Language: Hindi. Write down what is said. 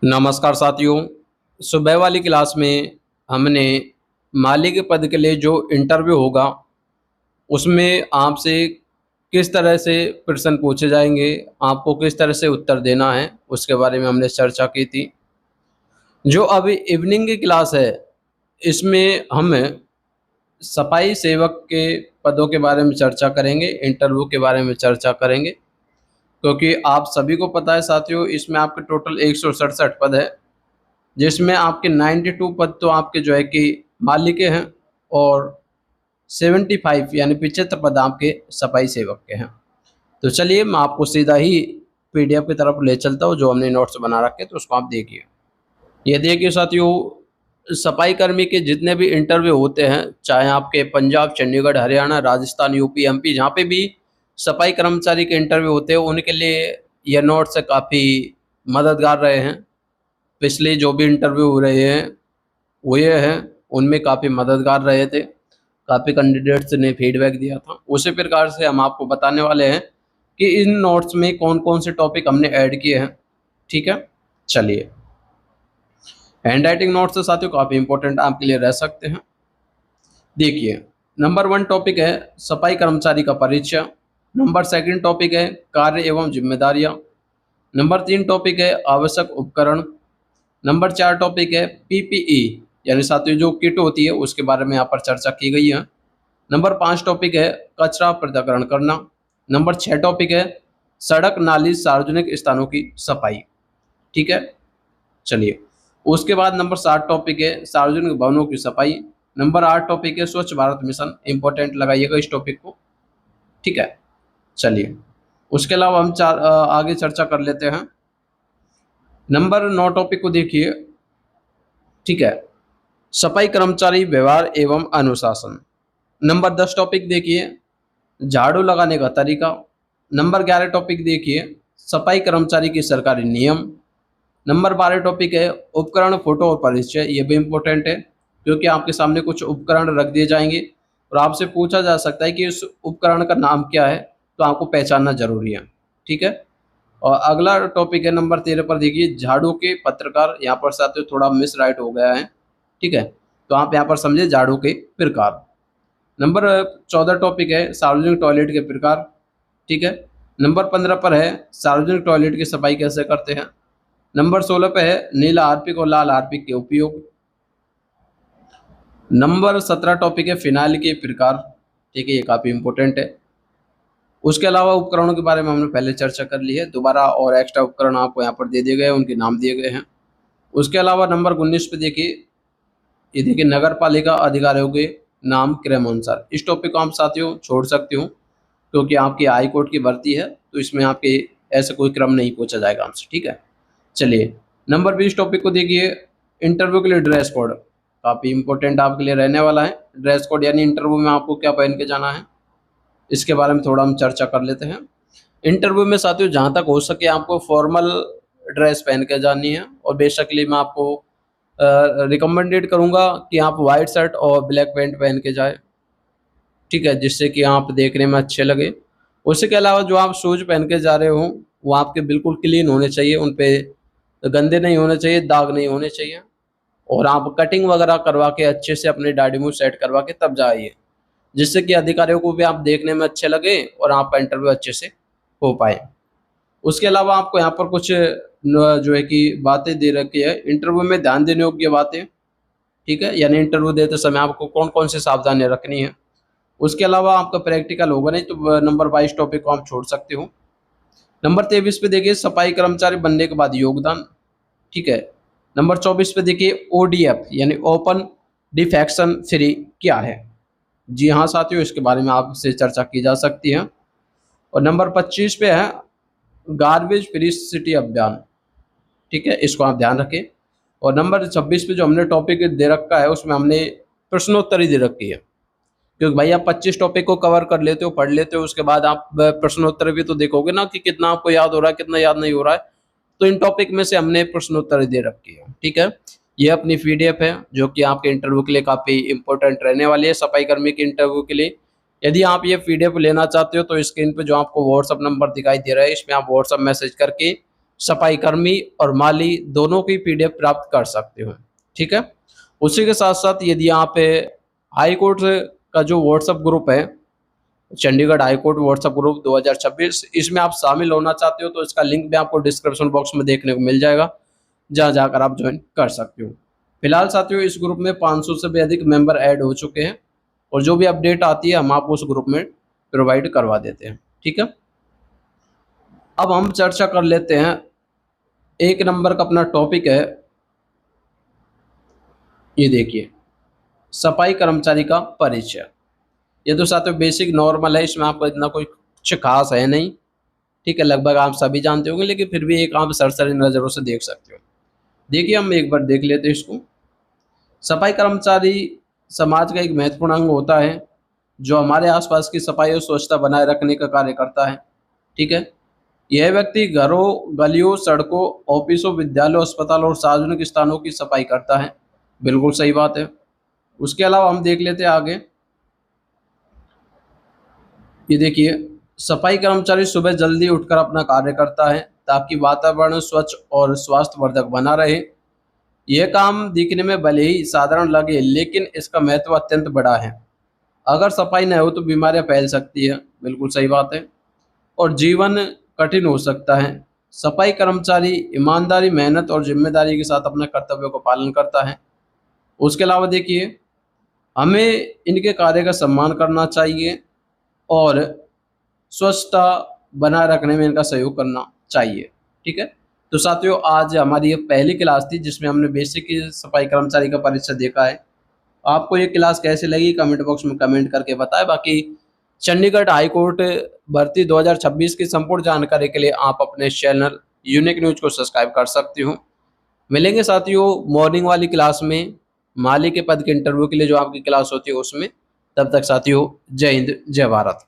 नमस्कार साथियों। सुबह वाली क्लास में हमने माली के पद के लिए जो इंटरव्यू होगा उसमें आपसे किस तरह से प्रश्न पूछे जाएंगे, आपको किस तरह से उत्तर देना है उसके बारे में हमने चर्चा की थी। जो अभी इवनिंग की क्लास है इसमें हम सफाई सेवक के पदों के बारे में चर्चा करेंगे, इंटरव्यू के बारे में चर्चा करेंगे। क्योंकि आप सभी को पता है साथियों, इसमें आपके टोटल 167 पद है, जिसमें आपके 92 पद तो आपके जो है कि माली के हैं और 75 यानी 75 पद आपके सफाई सेवक के हैं। तो चलिए मैं आपको सीधा ही पीडीएफ की तरफ ले चलता हूँ जो हमने नोट्स बना रखे, तो उसको आप देखिए। ये देखिए साथियों, सफाई कर्मी के जितने भी इंटरव्यू होते हैं, चाहे आपके पंजाब, चंडीगढ़, हरियाणा, राजस्थान, यूपी, एमपी, जहाँ पे भी सफाई कर्मचारी के इंटरव्यू होते हैं उनके लिए ये नोट्स काफ़ी मददगार रहे हैं। पिछले जो भी इंटरव्यू हो रहे हैं हुए हैं उनमें काफ़ी मददगार रहे थे, काफ़ी कैंडिडेट्स ने फीडबैक दिया था। उसी प्रकार से हम आपको बताने वाले हैं कि इन नोट्स में कौन कौन से टॉपिक हमने ऐड किए हैं। ठीक है, चलिए। हैंड राइटिंग नोट्स से साथियों काफ़ी इंपॉर्टेंट आपके लिए रह सकते हैं। देखिए, नंबर 1 टॉपिक है सफाई कर्मचारी का परिचय। नंबर 2 टॉपिक है कार्य एवं जिम्मेदारियां। नंबर 3 टॉपिक है आवश्यक उपकरण। नंबर 4 टॉपिक है पीपीई यानी साथियों जो किट होती है उसके बारे में यहाँ पर चर्चा की गई है। नंबर 5 टॉपिक है कचरा पृथक्करण करना। नंबर 6 टॉपिक है सड़क, नाली, सार्वजनिक स्थानों की सफाई। ठीक है, चलिए। उसके बाद नंबर 7 टॉपिक है सार्वजनिक भवनों की सफाई। नंबर 8 टॉपिक है स्वच्छ भारत मिशन। इंपॉर्टेंट लगाइएगा इस टॉपिक को। ठीक है, चलिए। उसके अलावा हम आगे चर्चा कर लेते हैं। नंबर 9 टॉपिक को देखिए। ठीक है, सफाई कर्मचारी व्यवहार एवं अनुशासन। नंबर 10 टॉपिक देखिए झाड़ू लगाने का तरीका। नंबर 11 टॉपिक देखिए सफाई कर्मचारी की सरकारी नियम। नंबर 12 टॉपिक है उपकरण, फोटो और परिचय। ये भी इम्पोर्टेंट है क्योंकि आपके सामने कुछ उपकरण रख दिए जाएंगे और आपसे पूछा जा सकता है कि उस उपकरण का नाम क्या है, तो आपको पहचानना जरूरी है। ठीक है, और अगला टॉपिक है नंबर 13 पर देखिए झाड़ू के पत्रकार। यहाँ पर साथियों थोड़ा मिस राइट हो गया है। ठीक है, तो आप यहाँ पर समझे झाड़ू के प्रकार। नंबर 14 टॉपिक है सार्वजनिक टॉयलेट के प्रकार। ठीक है, नंबर 15 पर है सार्वजनिक टॉयलेट की सफाई कैसे करते हैं। नंबर 16 पे है नीला हार्पिक और लाल हार्पिक के उपयोग। नंबर 17 टॉपिक है फिनाइल के प्रकार। ठीक है, ये काफ़ी इंपॉर्टेंट है। उसके अलावा उपकरणों के बारे में हमने पहले चर्चा कर ली है, दोबारा और एक्स्ट्रा उपकरण आपको यहाँ पर दे दिए गए हैं, उनके नाम दिए गए हैं। उसके अलावा नंबर 19 पे देखिए, ये देखिए नगर पालिका अधिकारियों के नाम क्रमानुसार। इस टॉपिक को आप साथियों छोड़ सकते हो क्योंकि आपकी हाई कोर्ट की भर्ती है, तो इसमें आपके ऐसा कोई क्रम नहीं पूछा जाएगा आपसे। ठीक है, चलिए। नंबर 20 टॉपिक को देखिए इंटरव्यू के लिए ड्रेस कोड। काफ़ी इंपॉर्टेंट आपके लिए रहने वाला है ड्रेस कोड, यानी इंटरव्यू में आपको क्या पहन के जाना है, इसके बारे में थोड़ा हम चर्चा कर लेते हैं। इंटरव्यू में साथियों जहाँ तक हो सके आपको फॉर्मल ड्रेस पहन के जानी है, और बेसिकली मैं आपको रिकमेंडेड करूँगा कि आप वाइट शर्ट और ब्लैक पैंट पहन के जाए। ठीक है, जिससे कि आप देखने में अच्छे लगे। उसके अलावा जो आप शूज़ पहन के जा रहे हो वो आपके बिल्कुल क्लीन होने चाहिए, उन पे गंदे नहीं होने चाहिए, दाग नहीं होने चाहिए, और आप कटिंग वगैरह करवा के अच्छे से अपनी दाढ़ी मूंछ सेट करवा के तब जाइए, जिससे कि अधिकारियों को भी आप देखने में अच्छे लगे और आपका इंटरव्यू अच्छे से हो पाए। उसके अलावा आपको यहाँ पर कुछ जो है कि बातें दे रखी है इंटरव्यू में ध्यान देने योग्य बातें। ठीक है, यानी इंटरव्यू देते समय आपको कौन कौन सी सावधानियां रखनी है। उसके अलावा आपका प्रैक्टिकल होगा नहीं, तो नंबर 22 टॉपिक को आप छोड़ सकते हो। नंबर 23 पे देखिए सफाई कर्मचारी बनने के बाद योगदान। ठीक है, नंबर 24 पे देखिए ओडीएफ यानी ओपन डिफेक्शन फ्री क्या है। जी हाँ साथियों, इसके बारे में आपसे चर्चा की जा सकती है। और नंबर 25 पे है गार्बेज फ्री सिटी अभियान। ठीक है, इसको आप ध्यान रखें। और नंबर 26 पे जो हमने टॉपिक दे रखा है उसमें हमने प्रश्नोत्तरी दे रखी है, क्योंकि भाई आप 25 टॉपिक को कवर कर लेते हो, पढ़ लेते हो, उसके बाद आप प्रश्नोत्तर भी तो देखोगे ना कि कितना आपको याद हो रहा है, कितना याद नहीं हो रहा है। तो इन टॉपिक में से हमने प्रश्नोत्तर दे रखी है। ठीक है, ये अपनी पीडीएफ है जो कि आपके इंटरव्यू के लिए काफ़ी इंपॉर्टेंट रहने वाली है, सफाई कर्मी के इंटरव्यू के लिए। यदि आप ये पीडीएफ लेना चाहते हो तो स्क्रीन पे जो आपको व्हाट्सअप नंबर दिखाई दे रहा है इसमें आप व्हाट्सअप मैसेज करके सफाई कर्मी और माली दोनों की पीडीएफ प्राप्त कर सकते हो। ठीक है, उसी के साथ साथ यदि यहाँ पे हाई कोर्ट का जो व्हाट्सएप ग्रुप है, Chandigarh high court WhatsApp group 2026, इसमें आप शामिल होना चाहते हो तो इसका लिंक भी आपको डिस्क्रिप्शन बॉक्स में देखने को मिल जाएगा, जहाँ जाकर आप ज्वाइन कर सकते हो। फिलहाल साथियों इस ग्रुप में 500 से भी अधिक मेंबर ऐड हो चुके हैं और जो भी अपडेट आती है हम आपको उस ग्रुप में प्रोवाइड करवा देते हैं। ठीक है, अब हम चर्चा कर लेते हैं, एक नंबर का अपना टॉपिक है, ये देखिए, सफाई कर्मचारी का परिचय। ये तो साथियों बेसिक नॉर्मल है, इसमें आपको इतना कोई कुछ खास है नहीं। ठीक है, लगभग आप सभी जानते होंगे, लेकिन फिर भी एक आप सरसरी नज़रों से देख सकते हो। देखिए हम एक बार देख लेते हैं इसको। सफाई कर्मचारी समाज का एक महत्वपूर्ण अंग होता है जो हमारे आसपास की सफाई और स्वच्छता बनाए रखने का कार्य करता है। ठीक है, यह व्यक्ति घरों, गलियों, सड़कों, ऑफिसों, विद्यालयों, अस्पतालों और सार्वजनिक स्थानों की सफाई करता है। बिल्कुल सही बात है। उसके अलावा हम देख लेते हैं आगे, ये देखिए, सफाई कर्मचारी सुबह जल्दी उठकर अपना कार्य करता है ताकि वातावरण स्वच्छ और स्वास्थ्यवर्धक बना रहे। यह काम दिखने में भले ही साधारण लगे, लेकिन इसका महत्व अत्यंत बड़ा है। अगर सफाई न हो तो बीमारियां फैल सकती है। बिल्कुल सही बात है, और जीवन कठिन हो सकता है। सफाई कर्मचारी ईमानदारी, मेहनत और जिम्मेदारी के साथ अपने कर्तव्यों का पालन करता है। उसके अलावा देखिए, हमें इनके कार्य का सम्मान करना चाहिए और स्वच्छता बनाए रखने में इनका सहयोग करना चाहिए। ठीक है, तो साथियों आज हमारी ये पहली क्लास थी जिसमें हमने बेसिक सफाई कर्मचारी का परिचय देखा है। आपको ये क्लास कैसे लगी कमेंट बॉक्स में कमेंट करके बताएं। बाकी चंडीगढ़ हाई कोर्ट भर्ती 2026 की संपूर्ण जानकारी के लिए आप अपने चैनल यूनिक न्यूज को सब्सक्राइब कर सकते हो। मिलेंगे साथियों मॉर्निंग वाली क्लास में, माली के पद के इंटरव्यू के लिए जो आपकी क्लास होती है उसमें। तब तक साथियों जय हिंद, जय भारत।